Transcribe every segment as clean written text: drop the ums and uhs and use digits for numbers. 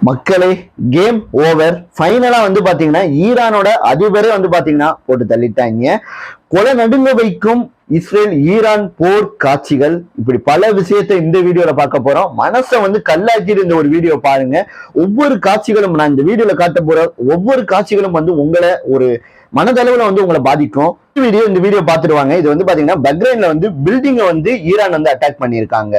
மக்களே, game over. ஃபைனலா வந்து பாத்தீங்கன்னா ஈரானோட அதிபரே வந்து பாத்தீங்கன்னா போட்டு தள்ளிட்டாங்க. கொலை நடுங்க வைக்கும் இஸ்ரேல் ஈரான் போர் காட்சிகள், இப்படி பல விஷயத்தை இந்த வீடியோல பார்க்க போறோம். மனசை வந்து கல்லாக்கி இந்த ஒரு வீடியோ பாருங்க. ஒவ்வொரு காட்சிகளும், நான் இந்த வீடியோல காட்ட போற ஒவ்வொரு காட்சிகளும் வந்து உங்களை ஒரு மனதளவுல வந்து உங்களை பாதிக்கும். இந்த வீடியோ பார்த்துருவாங்க. இது வந்து பாத்தீங்கன்னா பக்ரைன்ல வந்து பில்டிங்கை வந்து ஈரான் வந்து அட்டாக் பண்ணியிருக்காங்க.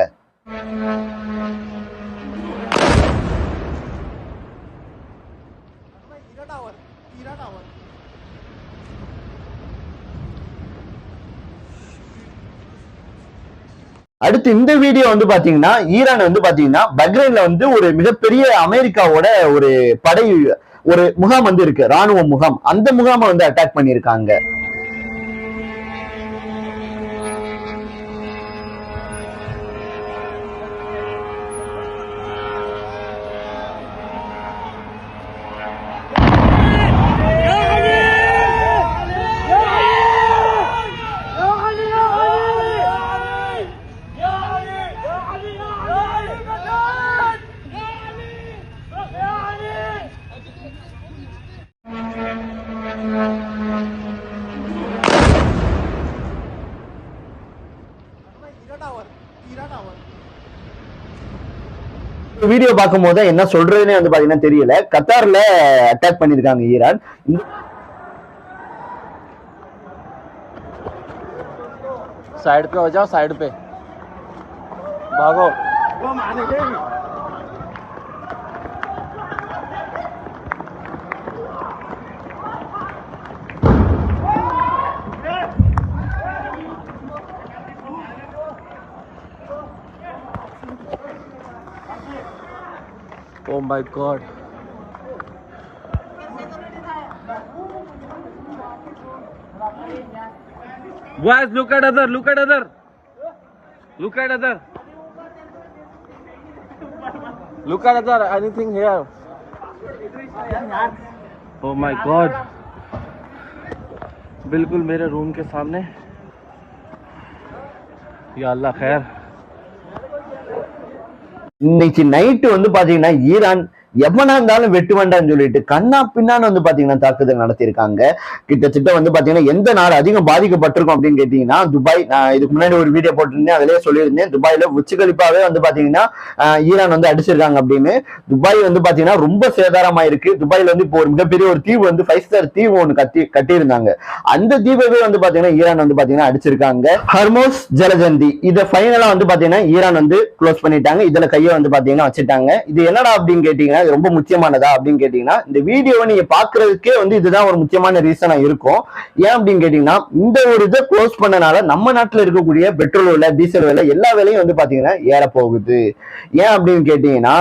அடுத்து இந்த வீடியோ வந்து பாத்தீங்கன்னா ஈரான் வந்து பாத்தீங்கன்னா பக்ரைன்ல வந்து ஒரு மிகப்பெரிய அமெரிக்காவோட ஒரு படை ஒரு முகாம் வந்து இருக்கு, ராணுவ முகாம். அந்த முகாமை வந்து அட்டாக் பண்ணியிருக்காங்க. வீடியோ பார்க்கும் போது என்ன சொல்றதுன்னு வந்து பாத்தீங்கன்னா தெரியல. கத்தார்ல அட்டாக் பண்ணிருக்காங்க ஈரான். साइड पे हो जाओ, साइड पे भागो। Oh my God. Guys, look at other, look at other. Look at other. Look at other, anything here? Oh my God. बिल्कुल मेरे रूम के सामने. या अल्लाह खैर. இன்னைக்கு நைட்டு வந்து பாத்தீங்கன்னா ஈரான் எவனா இருந்தாலும் வெட்டு வேண்டாம்னு சொல்லிட்டு கண்ணா பின்னான்னு வந்து பாத்தீங்கன்னா தாக்குதல் நடத்தியிருக்காங்க. கிட்டத்தட்ட வந்து பாத்தீங்கன்னா எந்த நாடு அதிகம் பாதிக்கப்பட்டிருக்கும் அப்படின்னு கேட்டீங்கன்னா துபாய். நான் இதுக்கு முன்னாடி ஒரு வீடியோ போட்டிருந்தேன், அதிலேயே சொல்லியிருந்தேன். துபாயில உச்சகலிப்பாவே வந்து பாத்தீங்கன்னா ஈரான் வந்து அடிச்சிருக்காங்க அப்படின்னு. துபாய் வந்து பாத்தீங்கன்னா ரொம்ப சேதாரமாயிருக்கு. துபாயில வந்து இப்போ ஒரு மிகப்பெரிய ஒரு தீவு வந்து 5 ஸ்டார் தீவு ஒன்று கட்டியிருந்தாங்க. அந்த தீபவே வந்து பாத்தீங்கன்னா ஈரான் வந்து பாத்தீங்கன்னா அடிச்சிருக்காங்க. ஹர்மோஸ் ஜலஜந்தி இதை ஃபைனலா வந்து பாத்தீங்கன்னா ஈரான் வந்து க்ளோஸ் பண்ணிட்டாங்க. இதுல கையை வந்து பாத்தீங்கன்னா வச்சுட்டாங்க. இது என்னடா அப்படின்னு கேட்டீங்கன்னா ரொம்ப முக்கியமானதா அப்படின்னு கேட்டீங்கன்னா இந்த வீடியோவை நீங்க பாக்குறதுக்கே வந்து இதுதான் ஒரு முக்கியமான ரீசனா இருக்கும். ஏன் அப்படின்னு கேட்டீங்கன்னா இந்த ஒரு இதை க்ளோஸ் பண்ணனால நம்ம நாட்டுல இருக்கக்கூடிய பெட்ரோல் விலை, டீசல் விலை எல்லா விலையும் வந்து பாத்தீங்கன்னா ஏற போகுது. ஏன் அப்படின்னு கேட்டீங்கன்னா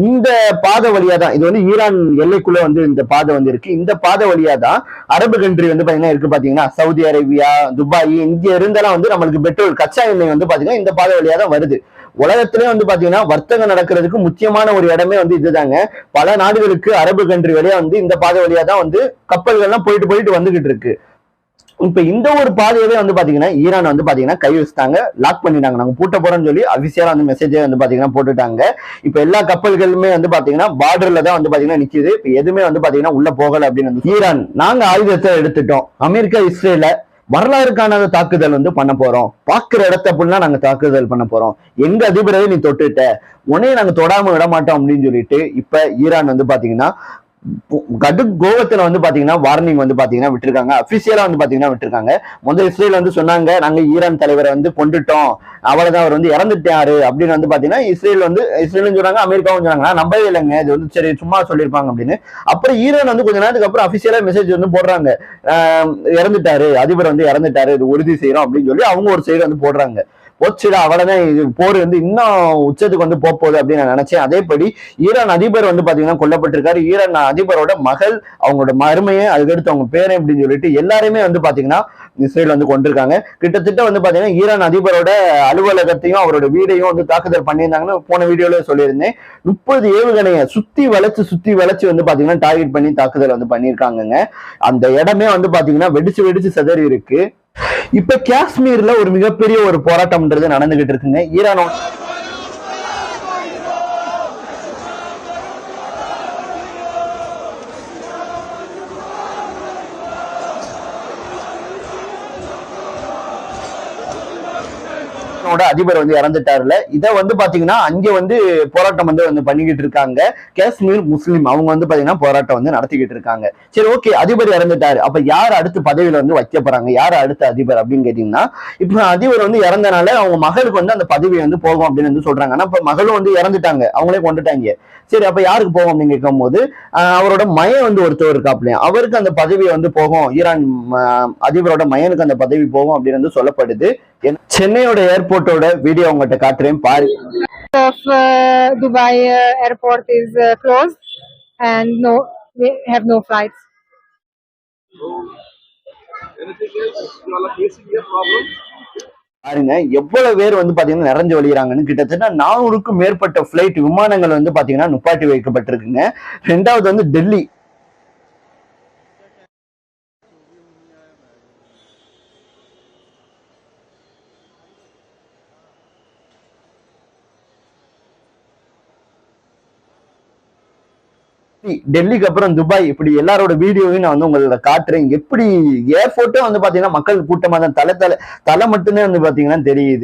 இந்த பாதை வழியா தான், இது வந்து ஈரான் எல்லைக்குள்ள வந்து இந்த பாதை வந்து இருக்கு. இந்த பாதை வழியா தான் அரபு கண்ட்ரி வந்து பாத்தீங்கன்னா இருக்கு. பாத்தீங்கன்னா சவுதி அரேபியா, துபாய், இங்க இருந்தெல்லாம் வந்து நம்மளுக்கு பெட்ரோல் கச்சா எண்ணெய் வந்து பாத்தீங்கன்னா இந்த பாதை வழியா தான் வருது. உலகத்திலே வந்து பாத்தீங்கன்னா வர்த்தகம் நடக்கிறதுக்கு முக்கியமான ஒரு இடமே வந்து இதுதாங்க. பல நாடுகளுக்கு அரபு கண்ட்ரி வழியா வந்து இந்த பாதை வழியா தான் வந்து கப்பல்கள்லாம் போயிட்டு வந்துகிட்டு இருக்கு. இப்ப இந்த ஒரு பாதையவே வந்து பாத்தீங்கன்னா ஈரான் வந்து பாத்தீங்கன்னா கை வச்சுட்டாங்க, லாக் பண்ணிட்டாங்க. நாங்க பூட்ட போறோம்னு சொல்லி அபிஷியலா வந்து மெசேஜே வந்து பாத்தீங்கன்னா போட்டுட்டாங்க. இப்ப எல்லா கப்பல்களுமே வந்து பாத்தீங்கன்னா பார்டர்ல தான் வந்து பாத்தீங்கன்னா நிக்குது. இப்ப எதுவுமே வந்து பாத்தீங்கன்னா உள்ள போகல அப்படின்னு ஈரான், நாங்க ஆயுதத்தை எடுத்துட்டோம், அமெரிக்கா இஸ்ரேல வரலாறு காணாத தாக்குதல் வந்து பண்ண போறோம், பாக்குற இடத்த ஃபுல்லா நாங்க தாக்குதல் பண்ண போறோம், எங்க அதிபரை நீ தொட்டுட்ட, உடனே நாங்க தொடாம விட மாட்டோம் அப்படின்னு சொல்லிட்டு இப்ப ஈரான் வந்து பாத்தீங்கன்னா கடு கோவத்துல வந்து பாத்தீங்கன்னா வார்னிங் வந்து பாத்தீங்கன்னா விட்டுருக்காங்க. அபிஷியலா வந்து பாத்தீங்கன்னா விட்டுருக்காங்க. முதல் இஸ்ரேல் வந்து சொன்னாங்க நாங்க ஈரான் தலைவரை வந்து கொண்டுட்டோம், அவ்வளவுதான், அவர் வந்து இறந்துட்டாரு அப்படின்னு வந்து பாத்தீங்கன்னா இஸ்ரேலும் சொன்னாங்க, அமெரிக்காவும் சொன்னாங்க. நான் நம்பவே இல்லைங்க, இது வந்து சரி சும்மா சொல்லியிருப்பாங்க அப்படின்னு. அப்புறம் ஈரான் வந்து கொஞ்ச நேரத்துக்கு அப்புறம் அபிஷியலா மெசேஜ் வந்து போடுறாங்க, இறந்துட்டாரு, அதிபர் வந்து இறந்துட்டாரு, இது உறுதி செய்யறோம் அப்படின்னு சொல்லி அவங்க ஒரு சைடு வந்து போடுறாங்க. போச்சுடா அவ்வளவுதான், இது போர் வந்து இன்னும் உச்சத்துக்கு வந்து போகுது அப்படின்னு நான் நினைச்சேன். அதேபடி ஈரான் அதிபர் வந்து பாத்தீங்கன்னா கொல்லப்பட்டிருக்காரு. ஈரான் அதிபரோட மகள், அவங்களோட மருமையை, அதுக்கடுத்து அவங்க பேரை அப்படின்னு சொல்லிட்டு எல்லாருமே வந்து பாத்தீங்கன்னா இஸ்ரேல் வந்து கொண்டிருக்காங்க. கிட்டத்தட்ட வந்து பாத்தீங்கன்னா ஈரான் அதிபரோட அலுவலகத்தையும் அவரோட வீடையும் வந்து தாக்குதல் பண்ணியிருந்தாங்கன்னு போன வீடியோல சொல்லியிருந்தேன். 30 ஏவுகணையை சுத்தி வளைச்சு வந்து பாத்தீங்கன்னா டார்கெட் பண்ணி தாக்குதல் வந்து பண்ணியிருக்காங்க. அந்த இடமே வந்து பாத்தீங்கன்னா வெடிச்சு சிதறி இருக்கு. இப்ப காஷ்மீர்ல ஒரு மிகப்பெரிய ஒரு போராட்டம்ன்றது நடந்துகிட்டு இருக்குங்க. ஈரானோட அதிபர் வந்து இறந்துட்டாருல. இதை வந்து பாத்தீங்கன்னா அங்க வந்து போராட்டம் வந்து பண்ணிக்கிட்டு இருக்காங்க. காஷ்மீர் முஸ்லீம் அவங்க வந்து பாத்தீங்கன்னா போராட்டம் வந்து நடத்திக்கிட்டு இருக்காங்க. சரி, ஓகே, அதிபர் இறந்துட்டாரு, அப்ப யார் அடுத்து பதவியில வந்து வைக்க போறாங்க, யார் அடுத்த அதிபர் அப்படின்னு கேட்டீங்கன்னா, இப்ப அதிபர் வந்து இறந்தனால அவங்க மகளுக்கு வந்து அந்த பதவி வந்து போகும் அப்படின்னு வந்து சொல்றாங்க. ஆனா இப்ப மகளும் வந்து இறந்துட்டாங்க, அவங்களே கொண்டுட்டாங்க. சரி, அப்ப யாருக்கு போகும் அப்படின்னு கேட்கும் போது அவரோட மயன் வந்து ஒருத்தர் இருக்காப்லையா, அவருக்கு அந்த பதவி வந்து போகும், ஈரான் அதிபரோட மயனுக்கு அந்த பதவி போகும் அப்படின்னு வந்து சொல்லப்படுது. சென்னையோட ஏர்போர்ட்டோட வீடியோ உங்ககிட்ட காட்டுறேன் பாரு. Of Dubai airport is closed and we have no flights. Anything else you all are facing here problem? பாருங்க எவ்வளவு பேர் வந்து பாத்தீங்கன்னா நிறைஞ்சு வழிகிறாங்கன்னு. கிட்டத்தட்ட 400க்கும் மேற்பட்ட பிளைட் விமானங்கள் வந்து பாத்தீங்கன்னா நுப்பாட்டி வைக்கப்பட்டிருக்குங்க. ரெண்டாவது வந்து டெல்லி. டெல்லிக்கு அப்புறம் துபாய், இப்படி எல்லாரோட வீடியோவையும் நான் வந்து உங்களோட காட்டுறேன். எப்படி ஏர்போர்ட்டே வந்து பாத்தீங்கன்னா மக்கள் கூட்டமா தான், தலை மட்டும்தான் வந்து பாத்தீங்கன்னா தெரியுது.